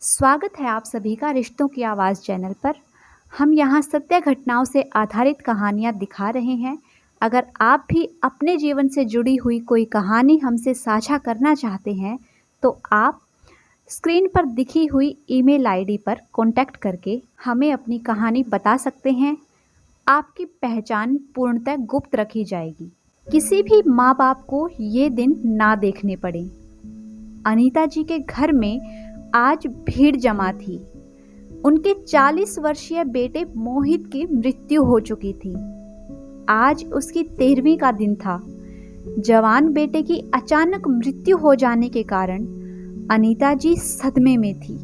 स्वागत है आप सभी का रिश्तों की आवाज़ चैनल पर। हम यहाँ सत्य घटनाओं से आधारित कहानियाँ दिखा रहे हैं। अगर आप भी अपने जीवन से जुड़ी हुई कोई कहानी हमसे साझा करना चाहते हैं तो आप स्क्रीन पर दिखी हुई ईमेल आईडी पर कॉन्टैक्ट करके हमें अपनी कहानी बता सकते हैं। आपकी पहचान पूर्णतः गुप्त रखी जाएगी। किसी भी माँ बाप को ये दिन ना देखने पड़े। अनीता जी के घर में आज भीड़ जमा थी। उनके 40 वर्षीय बेटे मोहित की मृत्यु हो चुकी थी। आज उसकी 13वीं का दिन था। जवान बेटे की अचानक मृत्यु हो जाने के कारण अनीता जी सदमे में थी।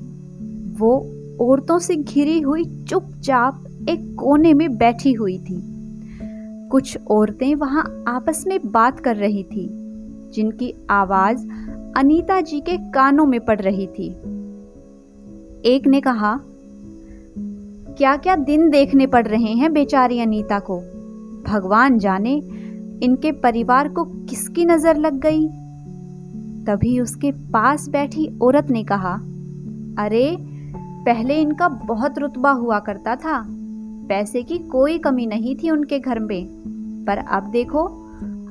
वो औरतों से घिरी हुई चुपचाप एक कोने में बैठी हुई थी। कुछ औरतें वहां आपस में बात कर रही थी, जिनकी आवाज अनीता जी के कानों में पड़ रही थी। एक ने कहा, क्या क्या दिन देखने पड़ रहे हैं बेचारी अनीता को। भगवान जाने इनके परिवार को किसकी नजर लग गई। तभी उसके पास बैठी औरत ने कहा, अरे पहले इनका बहुत रुतबा हुआ करता था, पैसे की कोई कमी नहीं थी उनके घर में, पर अब देखो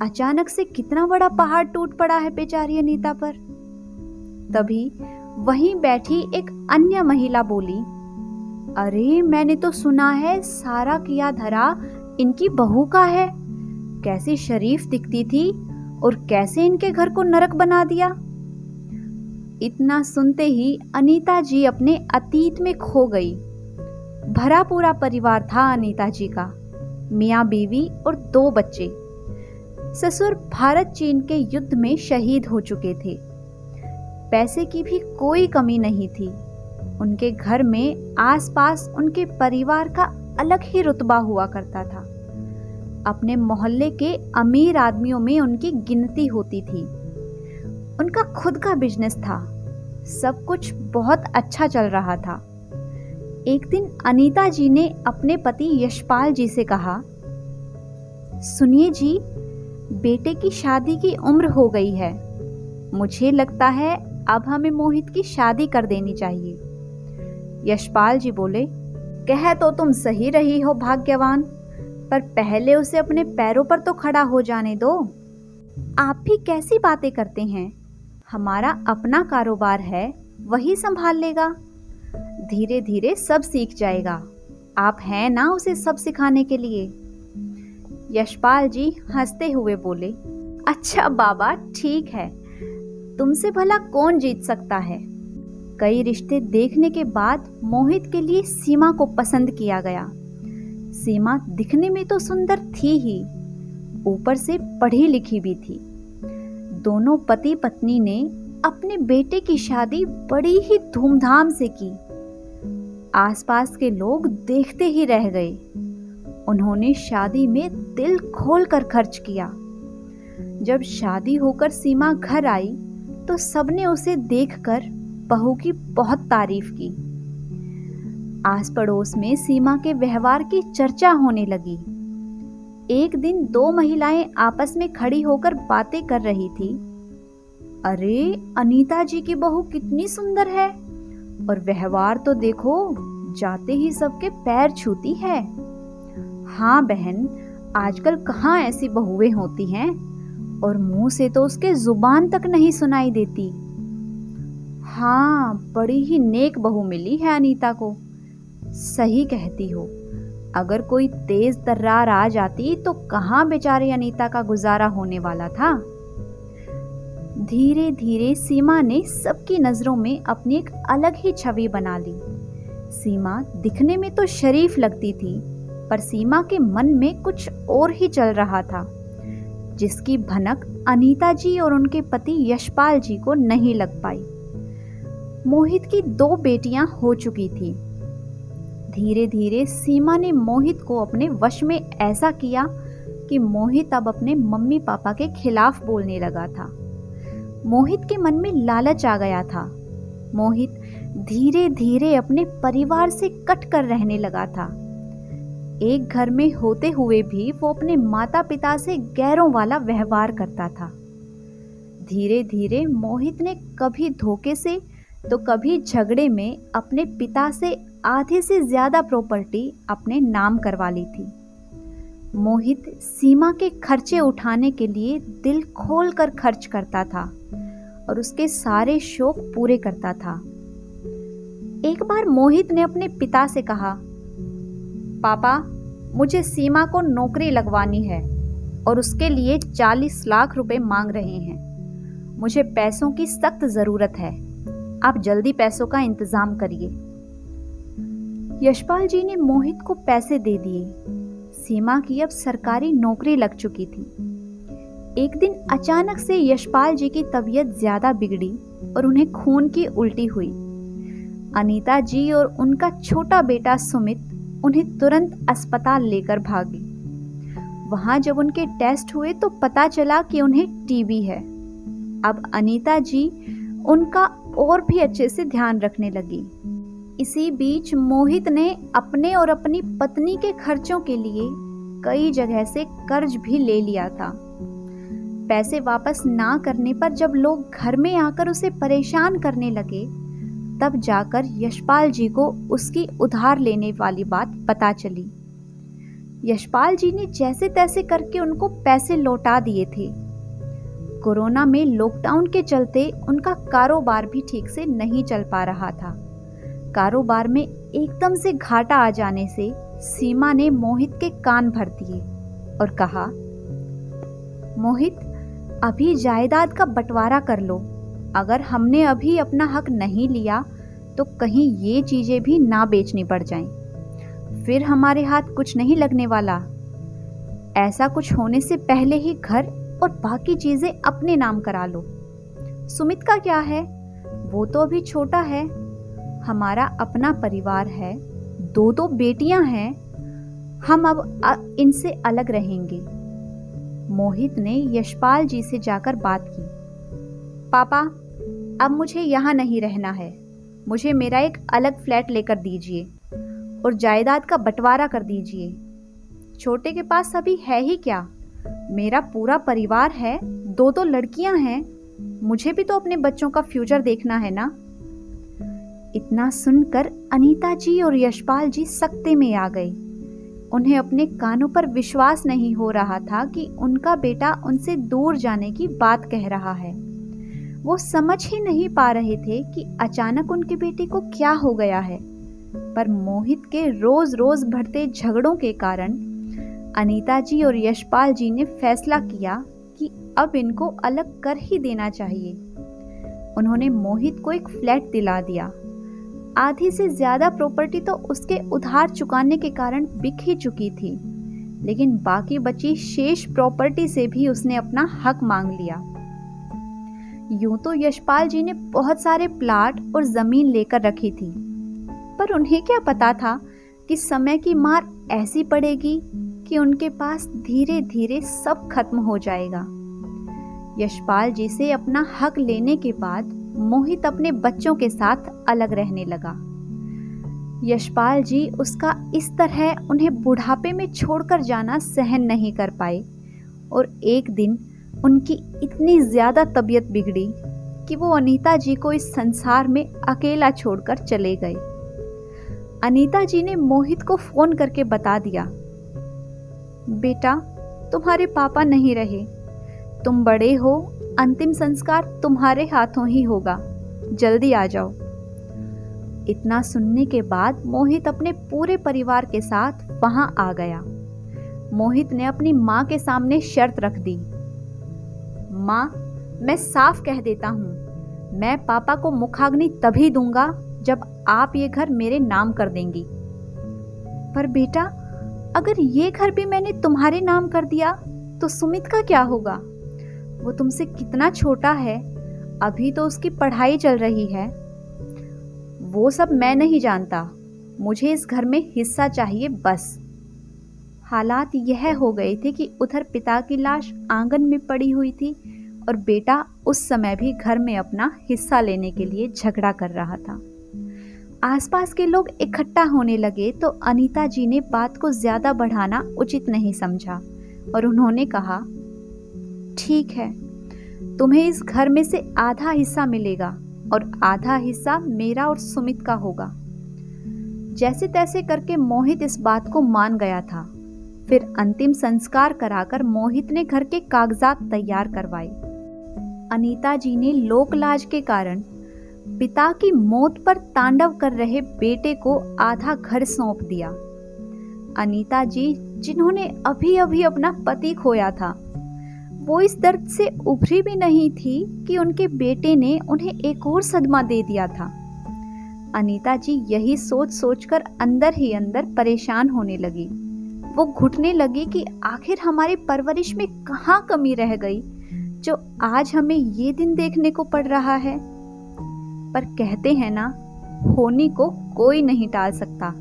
अचानक से कितना बड़ा पहाड़ टूट पड़ा है बेचारी अनीता पर। तभी वहीं बैठी एक अन्य महिला बोली, अरे मैंने तो सुना है सारा किया धरा इनकी बहू का है। कैसी शरीफ दिखती थी और कैसे इनके घर को नरक बना दिया। इतना सुनते ही अनीता जी अपने अतीत में खो गई। भरा पूरा परिवार था अनीता जी का, मियाँ बीवी और 2 बच्चे। ससुर भारत चीन के युद्ध में शहीद हो चुके थे। पैसे की भी कोई कमी नहीं थी। उनके घर में आसपास उनके परिवार का अलग ही रुतबा हुआ करता था। अपने मोहल्ले के अमीर आदमियों में उनकी गिनती होती थी। उनका खुद का बिजनेस था। सब कुछ बहुत अच्छा चल रहा था। एक दिन अनीता जी ने अपने पति यशपाल जी से कहा, सुनिए जी, बेटे की शादी की उम्र हो गई है। मुझे लगता है अब हमें मोहित की शादी कर देनी चाहिए। यशपाल जी बोले, कह तो तुम सही रही हो भाग्यवान, पर पहले उसे अपने पैरों पर तो खड़ा हो जाने दो। आप भी कैसी बातें करते हैं। हमारा अपना कारोबार है, वही संभाल लेगा। धीरे धीरे सब सीख जाएगा। आप हैं ना उसे सब सिखाने के लिए। यशपाल जी हंसते हुए बोले, अच्छा बाबा ठीक है, तुमसे भला कौन जीत सकता है। कई रिश्ते देखने के बाद मोहित के लिए सीमा को पसंद किया गया। सीमा दिखने में तो सुंदर थी ही, ऊपर से पढ़ी लिखी भी थी। दोनों पति पत्नी ने अपने बेटे की शादी बड़ी ही धूमधाम से की। आसपास के लोग देखते ही रह गए। उन्होंने शादी में दिल खोलकर खर्च किया। जब शादी होकर सीमा घर आई तो सबने उसे देखकर बहू की बहुत तारीफ की। आस पड़ोस में सीमा के व्यवहार की चर्चा होने लगी। एक दिन 2 महिलाएं आपस में खड़ी होकर बातें कर रही थी। अरे अनीता जी की बहू कितनी सुंदर है, और व्यवहार तो देखो, जाते ही सबके पैर छूती है। हाँ बहन, आजकल कहाँ ऐसी बहुएं होती हैं, और मुंह से तो उसके जुबान तक नहीं सुनाई देती। हाँ, बड़ी ही नेक बहू मिली है अनीता को। सही कहती हो, अगर कोई तेज तर्रार आ जाती तो कहाँ बेचारी अनीता का गुजारा होने वाला था। धीरे धीरे सीमा ने सबकी नजरों में अपनी एक अलग ही छवि बना ली। सीमा दिखने में तो शरीफ लगती थी, पर सीमा के मन में कुछ और ही चल रहा था, जिसकी भनक अनीता जी और उनके पति यशपाल जी को नहीं लग पाई। मोहित की 2 बेटियां हो चुकी थी। धीरे धीरे सीमा ने मोहित को अपने वश में ऐसा किया कि मोहित अब अपने मम्मी पापा के खिलाफ बोलने लगा था। मोहित के मन में लालच आ गया था। मोहित धीरे धीरे अपने परिवार से कट कर रहने लगा था। एक घर में होते हुए भी वो अपने माता पिता से गैरों वाला व्यवहार करता था। धीरे धीरे मोहित ने कभी धोखे से तो कभी झगड़े में अपने पिता से आधे से ज्यादा प्रॉपर्टी अपने नाम करवा ली थी। मोहित सीमा के खर्चे उठाने के लिए दिल खोल कर खर्च करता था और उसके सारे शौक पूरे करता था। एक बार मोहित ने अपने पिता से कहा, पापा, मुझे सीमा को नौकरी लगवानी है और उसके लिए 40 लाख रुपए मांग रहे हैं। मुझे पैसों की सख्त जरूरत है, आप जल्दी पैसों का इंतजाम करिए। यशपाल जी ने मोहित को पैसे दे दिए। सीमा की अब सरकारी नौकरी लग चुकी थी। एक दिन अचानक से यशपाल जी की तबीयत ज्यादा बिगड़ी और उन्हें खून की उल्टी हुई। अनीता जी और उनका छोटा बेटा सुमित उन्हें तुरंत अस्पताल लेकर भागे। वहां जब उनके टेस्ट हुए तो पता चला कि उन्हें टीबी है। अब अनीता जी उनका और भी अच्छे से ध्यान रखने लगी। इसी बीच मोहित ने अपने और अपनी पत्नी के खर्चों के लिए कई जगह से कर्ज भी ले लिया था। पैसे वापस ना करने पर जब लोग घर में आकर उसे परेशान करने लगे, तब जाकर यशपाल जी को उसकी उधार लेने वाली बात पता चली। यशपाल जी ने जैसे तैसे करके उनको पैसे लौटा दिए थे। कोरोना में लॉकडाउन के चलते उनका कारोबार भी ठीक से नहीं चल पा रहा था। कारोबार में एकदम से घाटा आ जाने से सीमा ने मोहित के कान भर दिए और कहा, मोहित, अभी जायदाद का बंटवारा कर लो। अगर हमने अभी अपना हक नहीं लिया तो कहीं ये चीजें भी ना बेचनी पड़ जाएं, फिर हमारे हाथ कुछ नहीं लगने वाला। ऐसा कुछ होने से पहले ही घर और बाकी चीजें अपने नाम करा लो। सुमित का क्या है, वो तो अभी छोटा है। हमारा अपना परिवार है, दो बेटियां हैं, हम अब इनसे अलग रहेंगे। मोहित ने यशपाल जी से जाकर बात की, पापा, अब मुझे यहाँ नहीं रहना है। मुझे मेरा एक अलग फ्लैट लेकर दीजिए और जायदाद का बंटवारा कर दीजिए। छोटे के पास अभी है ही क्या, मेरा पूरा परिवार है, दो लड़कियां हैं, मुझे भी तो अपने बच्चों का फ्यूचर देखना है ना। इतना सुनकर अनीता जी और यशपाल जी सकते में आ गए। उन्हें अपने कानों पर विश्वास नहीं हो रहा था कि उनका बेटा उनसे दूर जाने की बात कह रहा है। वो समझ ही नहीं पा रहे थे कि अचानक उनके बेटे को क्या हो गया है। पर मोहित के रोज रोज बढ़ते झगड़ों के कारण अनीता जी और यशपाल जी ने फैसला किया कि अब इनको अलग कर ही देना चाहिए। उन्होंने मोहित को एक फ्लैट दिला दिया। आधी से ज्यादा प्रॉपर्टी तो उसके उधार चुकाने के कारण बिक ही चुकी थी, लेकिन बाकी बची शेष प्रॉपर्टी से भी उसने अपना हक मांग लिया। यूं तो यशपाल जी ने बहुत सारे प्लाट और जमीन लेकर रखी थी, पर उन्हें क्या पता था कि समय की मार ऐसी पड़ेगी कि उनके पास धीरे धीरे सब खत्म हो जाएगा। यशपाल जी से अपना हक लेने के बाद मोहित अपने बच्चों के साथ अलग रहने लगा। यशपाल जी उसका इस तरह उन्हें बुढ़ापे में छोड़कर जाना सहन नहीं कर पाए और एक दिन उनकी इतनी ज्यादा तबीयत बिगड़ी कि वो अनीता जी को इस संसार में अकेला छोड़कर चले गए। अनीता जी ने मोहित को फोन करके बता दिया, बेटा, तुम्हारे पापा नहीं रहे, तुम बड़े हो, अंतिम संस्कार तुम्हारे हाथों ही होगा, जल्दी आ जाओ। इतना सुनने के बाद मोहित अपने पूरे परिवार के साथ वहां आ गया। मोहित ने अपनी माँ के सामने शर्त रख दी, माँ, मैं साफ कह देता हूँ, मैं पापा को मुखाग्नि तभी दूंगा जब आप ये घर मेरे नाम कर देंगी। पर बेटा, अगर ये घर भी मैंने तुम्हारे नाम कर दिया तो सुमित का क्या होगा? वो तुमसे कितना छोटा है, अभी तो उसकी पढ़ाई चल रही है। वो सब मैं नहीं जानता, मुझे इस घर में हिस्सा चाहिए बस। हालात यह हो गए थे कि उधर पिता की लाश आंगन में पड़ी हुई थी और बेटा उस समय भी घर में अपना हिस्सा लेने के लिए झगड़ा कर रहा था। आसपास के लोग इकट्ठा होने लगे तो अनीता जी ने बात को ज्यादा बढ़ाना उचित नहीं समझा और उन्होंने कहा, ठीक है, तुम्हें इस घर में से आधा हिस्सा मिलेगा, और आधा हिस्सा मेरा और सुमित का होगा। जैसे तैसे करके मोहित इस बात को मान गया था। फिर अंतिम संस्कार कराकर मोहित ने घर के कागजात तैयार करवाए। अनीता जी ने लोकलाज के कारण पिता की मौत पर तांडव कर रहे बेटे को आधा घर सौंप दिया। अनीता जी, जिन्होंने अभी अभी अपना पति खोया था, वो इस दर्द से उभरी भी नहीं थी कि उनके बेटे ने उन्हें एक और सदमा दे दिया था। अनीता जी यही सोच सोचकर अंदर ही अंदर परेशान होने लगी। वो घुटने लगी कि आखिर हमारी परवरिश में कहाँ कमी रह गई जो आज हमें ये दिन देखने को पड़ रहा है। पर कहते हैं ना, होने को कोई नहीं टाल सकता।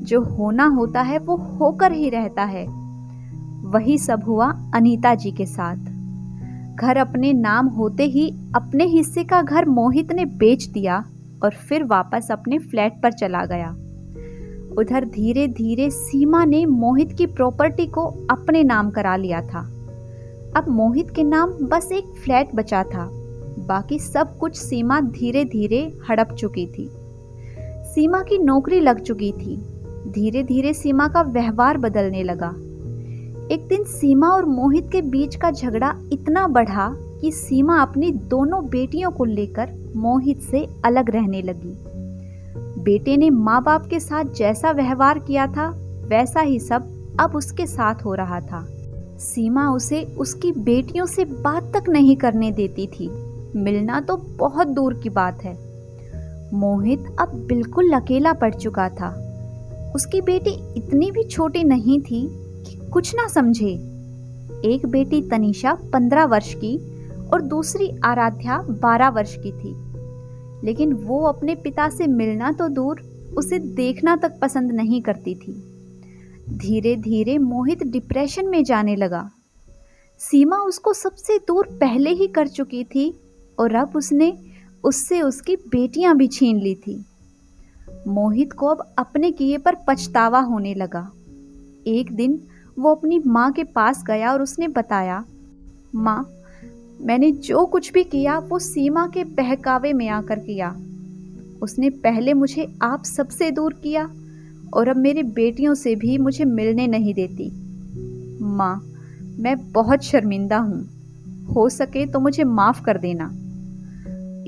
जो होना होता है वो होकर ही रहता है। वही सब हुआ अनीता जी के साथ। घर अपने नाम होते ही अपने हिस्से का घर मोहित ने बेच दिया और फिर वापस अपने फ्लैट पर चला गया। उधर धीरे धीरे सीमा ने मोहित की प्रॉपर्टी को अपने नाम करा लिया था। अब मोहित के नाम बस एक फ्लैट बचा था, बाकी सब कुछ सीमा धीरे धीरे हड़प चुकी थी। सीमा की नौकरी लग चुकी थी। धीरे धीरे सीमा का व्यवहार बदलने लगा। एक दिन सीमा और मोहित के बीच का झगड़ा इतना बढ़ा कि सीमा अपनी दोनों बेटियों को लेकर मोहित से अलग रहने लगी। बेटे ने माँ बाप के साथ जैसा व्यवहार किया था वैसा ही सब अब उसके साथ हो रहा था। सीमा उसे उसकी बेटियों से बात तक नहीं करने देती थी। मिलना तो बहुत दूर की बात है। मोहित अब बिल्कुल अकेला पड़ चुका था। उसकी बेटी इतनी भी छोटी नहीं थी कि कुछ ना समझे। एक बेटी तनीषा 15 वर्ष की और दूसरी आराध्या 12 वर्ष की थी, लेकिन वो अपने पिता से मिलना तो दूर, उसे देखना तक पसंद नहीं करती थी। धीरे धीरे मोहित डिप्रेशन में जाने लगा। सीमा उसको सबसे दूर पहले ही कर चुकी थी और अब उसने उससे उसकी बेटियां भी छीन ली थी। मोहित को अब अपने किए पर पछतावा होने लगा। एक दिन वो अपनी माँ के पास गया और उसने बताया, माँ, मैंने जो कुछ भी किया वो सीमा के बहकावे में आकर किया। उसने पहले मुझे आप सबसे दूर किया और अब मेरी बेटियों से भी मुझे मिलने नहीं देती। माँ, मैं बहुत शर्मिंदा हूँ। हो सके तो मुझे माफ़ कर देना।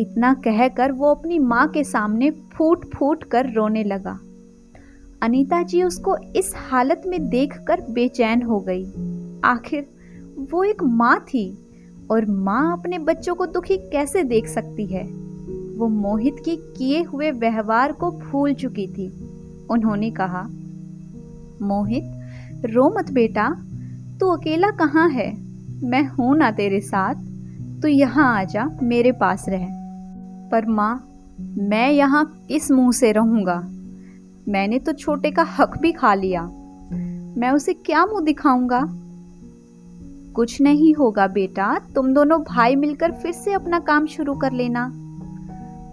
इतना कहकर वो अपनी माँ के सामने फूट फूट कर रोने लगा। अनीता जी उसको इस हालत में देखकर बेचैन हो गई। आखिर वो एक माँ थी और माँ अपने बच्चों को दुखी कैसे देख सकती है। वो मोहित के किए हुए व्यवहार को भूल चुकी थी। उन्होंने कहा, मोहित, रो मत बेटा, तू अकेला कहाँ है? मैं हूं ना तेरे साथ। तू यहाँ आजा, मेरे पास रह। पर माँ, मैं यहाँ किस मुंह से रहूँगा? मैंने तो छोटे का हक भी खा लिया। मैं उसे क्या मुंह दिखाऊंगा? कुछ नहीं होगा बेटा, तुम दोनों भाई मिलकर फिर से अपना काम शुरू कर लेना।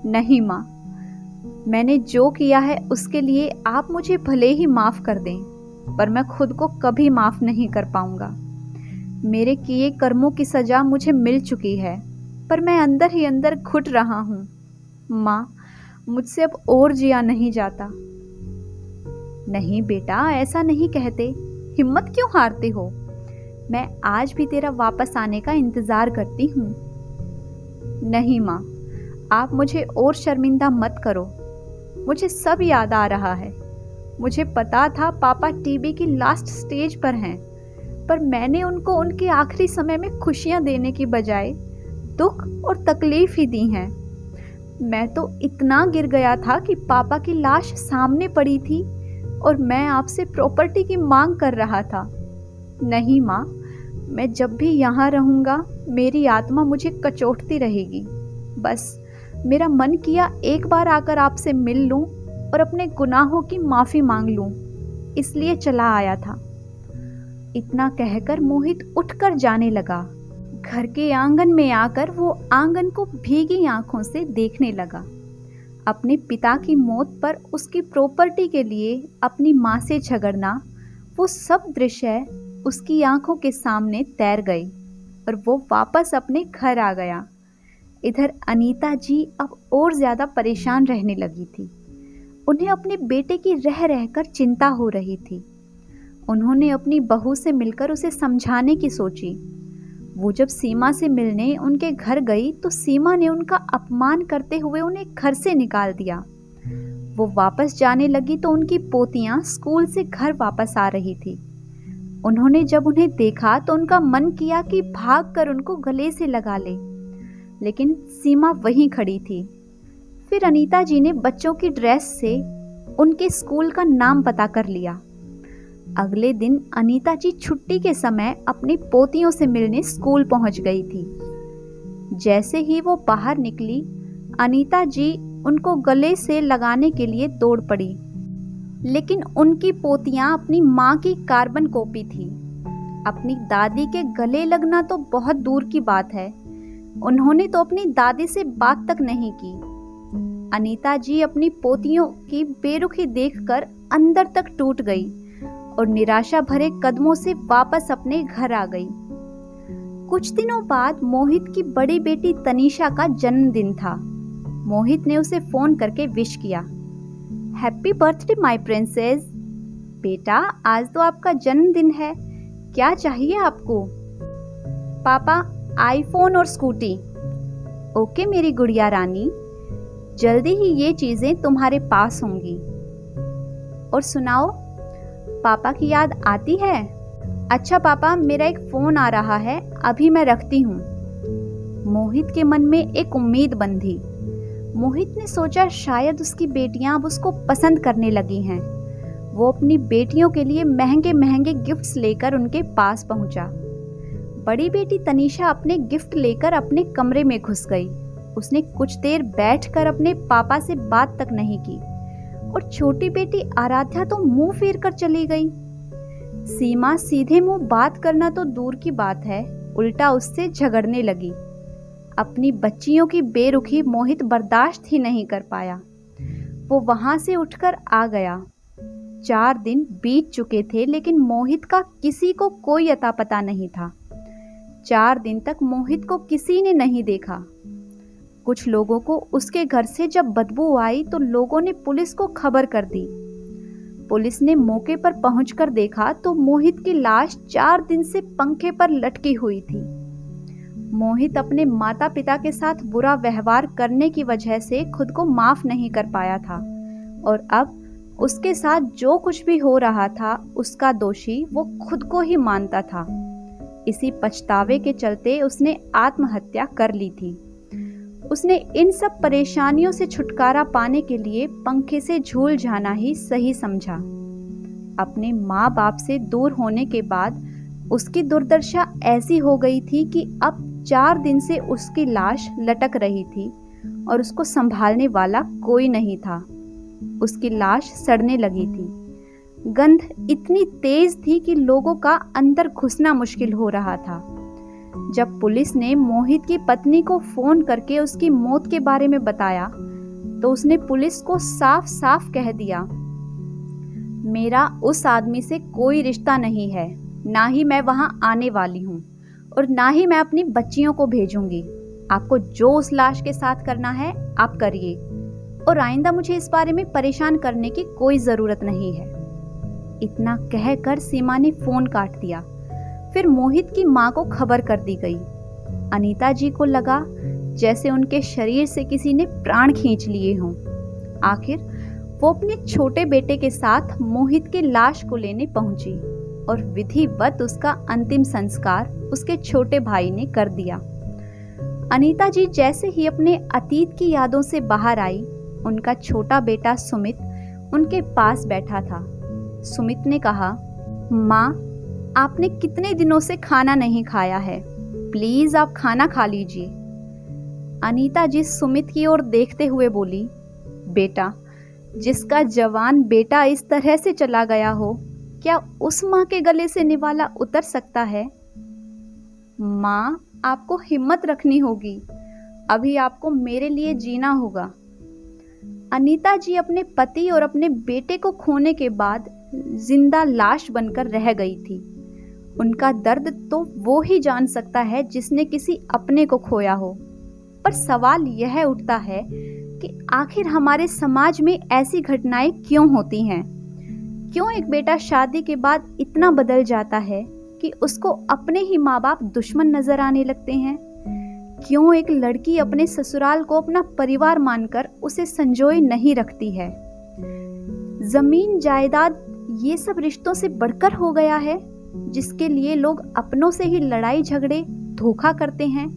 नहीं माँ, मैंने जो किया है उसके लिए आप मुझे भले ही माफ कर दें, पर मैं खुद को कभी माफ नहीं कर पाऊंगा। मेरे किए कर्मों की सजा मुझे मिल चुकी है, पर मैं अंदर ही अंदर घुट रहा हूँ। माँ, मुझसे अब और जिया नहीं जाता। नहीं बेटा, ऐसा नहीं कहते। हिम्मत क्यों हारते हो? मैं आज भी तेरा वापस आने का इंतजार करती हूँ। नहीं माँ, आप मुझे और शर्मिंदा मत करो। मुझे सब याद आ रहा है। मुझे पता था पापा टीबी की लास्ट स्टेज पर हैं, पर मैंने उनको उनके आखिरी समय में खुशियाँ देने की बजाय दुख और तकलीफ ही दी हैं। मैं तो इतना गिर गया था कि पापा की लाश सामने पड़ी थी और मैं आपसे प्रॉपर्टी की मांग कर रहा था। नहीं माँ, मैं जब भी यहाँ रहूँगा मेरी आत्मा मुझे कचोटती रहेगी। बस मेरा मन किया एक बार आकर आपसे मिल लूँ और अपने गुनाहों की माफ़ी मांग लूँ, इसलिए चला आया था। इतना कहकर मोहित उठकर जाने लगा। घर के आंगन में आकर वो आंगन को भीगी आंखों से देखने लगा। अपने पिता की मौत पर उसकी प्रॉपर्टी के लिए अपनी माँ से झगड़ना, वो सब दृश्य उसकी आंखों के सामने तैर गई और वो वापस अपने घर आ गया। इधर अनीता जी अब और ज़्यादा परेशान रहने लगी थी। उन्हें अपने बेटे की रह रहकर चिंता हो रही थी। उन्होंने अपनी बहू से मिलकर उसे समझाने की सोची। वो जब सीमा से मिलने उनके घर गई तो सीमा ने उनका अपमान करते हुए उन्हें घर से निकाल दिया। वो वापस जाने लगी तो उनकी पोतियां स्कूल से घर वापस आ रही थी। उन्होंने जब उन्हें देखा तो उनका मन किया कि भागकर उनको गले से लगा ले, लेकिन सीमा वहीं खड़ी थी। फिर अनीता जी ने बच्चों की ड्रेस से उनके स्कूल का नाम पता कर लिया। अगले दिन अनीता जी छुट्टी के समय अपनी पोतियों से मिलने स्कूल पहुंच गई थी। जैसे ही वो बाहर निकली, अनीता जी उनको गले से लगाने के लिए दौड़ पड़ी, लेकिन उनकी पोतियां अपनी माँ की कार्बन कॉपी थी। अपनी दादी के गले लगना तो बहुत दूर की बात है, उन्होंने तो अपनी दादी से बात तक नहीं की। अनीता जी अपनी पोतियों की बेरुखी देखकर अंदर तक टूट गई और निराशा भरे कदमों से वापस अपने घर आ गई। कुछ दिनों बाद मोहित की बड़ी बेटी तनीषा का जन्मदिन था। मोहित ने उसे फोन करके विश किया, हैप्पी बर्थडे माय प्रिंसेस। बेटा, आज तो आपका जन्मदिन है, क्या चाहिए आपको? पापा, आईफोन और स्कूटी। ओके मेरी गुड़िया रानी, जल्दी ही ये चीजें तुम्हारे पास होंगी। और सुनाओ, पापा की याद आती है? अच्छा पापा, मेरा एक फोन आ रहा है, अभी मैं रखती हूँ। मोहित के मन में एक उम्मीद बंधी। मोहित ने सोचा शायद उसकी बेटियां अब उसको पसंद करने लगी हैं। वो अपनी बेटियों के लिए महंगे महंगे गिफ्ट्स लेकर उनके पास पहुंचा। बड़ी बेटी तनीषा अपने गिफ्ट लेकर अपने कमरे में घुस गई। उसने कुछ देर बैठकर अपने पापा से बात तक नहीं की और छोटी बेटी आराध्या तो मुंह फेर कर चली गई। सीमा सीधे मुंह बात करना तो दूर की बात है, उल्टा उससे झगड़ने लगी। अपनी बच्चियों की बेरुखी मोहित बर्दाश्त ही नहीं कर पाया। वो वहां से उठकर आ गया। 4 दिन बीत चुके थे, लेकिन मोहित का किसी को कोई अता पता नहीं था। 4 दिन तक मोहित को किसी ने नहीं देखा। कुछ लोगों को उसके घर से जब बदबू आई तो लोगों ने पुलिस को खबर कर दी। पुलिस ने मौके पर पहुंचकर देखा तो मोहित की लाश 4 दिन से पंखे पर लटकी हुई थी। मोहित अपने माता पिता के साथ बुरा व्यवहार करने की वजह से खुद को माफ नहीं कर पाया था और अब उसके साथ जो कुछ भी हो रहा था उसका दोषी वो खुद को ही मानता था। इसी पछतावे के चलते उसने आत्महत्या कर ली थी। उसने इन सब परेशानियों से छुटकारा पाने के लिए पंखे से झूल जाना ही सही समझा। अपने माँ बाप से दूर होने के बाद उसकी दुर्दशा ऐसी हो गई थी कि अब 4 दिन से उसकी लाश लटक रही थी और उसको संभालने वाला कोई नहीं था। उसकी लाश सड़ने लगी थी। गंध इतनी तेज थी कि लोगों का अंदर घुसना मुश्किल हो रहा था। जब पुलिस ने मोहित की पत्नी को फोन करके उसकी मौत के बारे में बताया तो उसने पुलिस को साफ साफ कह दिया, मेरा उस आदमी से कोई रिश्ता नहीं है, ना ही मैं वहां आने वाली हूँ और ना ही मैं अपनी बच्चियों को भेजूंगी। आपको जो उस लाश के साथ करना है आप करिए और आइंदा मुझे इस बारे में परेशान करने की कोई जरूरत नहीं है। इतना कहकर सीमा ने फोन काट दिया। फिर मोहित की माँ को खबर कर दी गई। अनीता जी को लगा जैसे उनके शरीर से किसी ने प्राण खींच लिए हों। आखिर वो अपने छोटे बेटे के साथ मोहित की लाश को लेने पहुंची और विधिवत उसका अंतिम संस्कार उसके छोटे भाई ने कर दिया। अनीता जी जैसे ही अपने अतीत की यादों से बाहर आई, उनका छोटा बेटा सुमित उनके पास बैठा था। सुमित ने कहा, माँ, आपने कितने दिनों से खाना नहीं खाया है, प्लीज आप खाना खा लीजिए। अनीता जी सुमित की ओर देखते हुए बोली, बेटा, जिसका जवान बेटा इस तरह से चला गया हो, क्या उस माँ के गले से निवाला उतर सकता है? माँ, आपको हिम्मत रखनी होगी, अभी आपको मेरे लिए जीना होगा। अनीता जी अपने पति और अपने बेटे को खोने के बाद जिंदा लाश बनकर रह गई थी। उनका दर्द तो वो ही जान सकता है जिसने किसी अपने को खोया हो। पर सवाल यह उठता है कि आखिर हमारे समाज में ऐसी घटनाएं क्यों होती हैं? क्यों एक बेटा शादी के बाद इतना बदल जाता है कि उसको अपने ही माँ बाप दुश्मन नजर आने लगते हैं? क्यों एक लड़की अपने ससुराल को अपना परिवार मानकर उसे संजोए नहीं रखती है? जमीन जायदाद ये सब रिश्तों से बढ़कर हो गया है, जिसके लिए लोग अपनों से ही लड़ाई झगड़े धोखा करते हैं,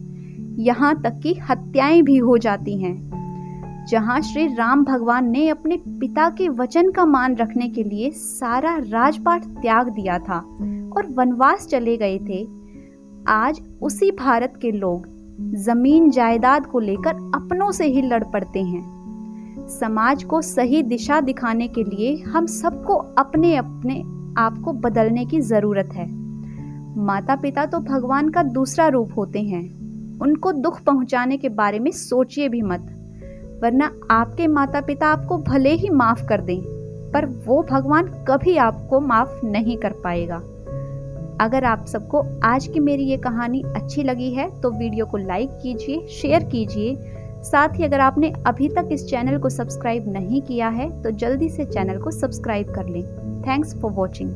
यहाँ तक कि हत्याएं भी हो जाती हैं। जहाँ श्री राम भगवान ने अपने पिता के वचन का मान रखने के लिए सारा राजपाट त्याग दिया था और वनवास चले गए थे, आज उसी भारत के लोग जमीन जायदाद को लेकर अपनों से ही लड़ पड़ते हैं। समाज को सही दिशा दिखाने के लिए हम सबको अपने अपने आप को बदलने की जरूरत है। माता पिता तो भगवान का दूसरा रूप होते हैं, उनको दुख पहुंचाने के बारे में सोचिए भी मत, वरना आपके माता पिता आपको भले ही माफ कर दें, पर वो भगवान कभी आपको माफ नहीं कर पाएगा। अगर आप सबको आज की मेरी ये कहानी अच्छी लगी है तो वीडियो को लाइक कीजिए, शेयर कीजिए। साथ ही अगर आपने अभी तक इस चैनल को सब्सक्राइब नहीं किया है तो जल्दी से चैनल को सब्सक्राइब कर लें। Thanks for watching.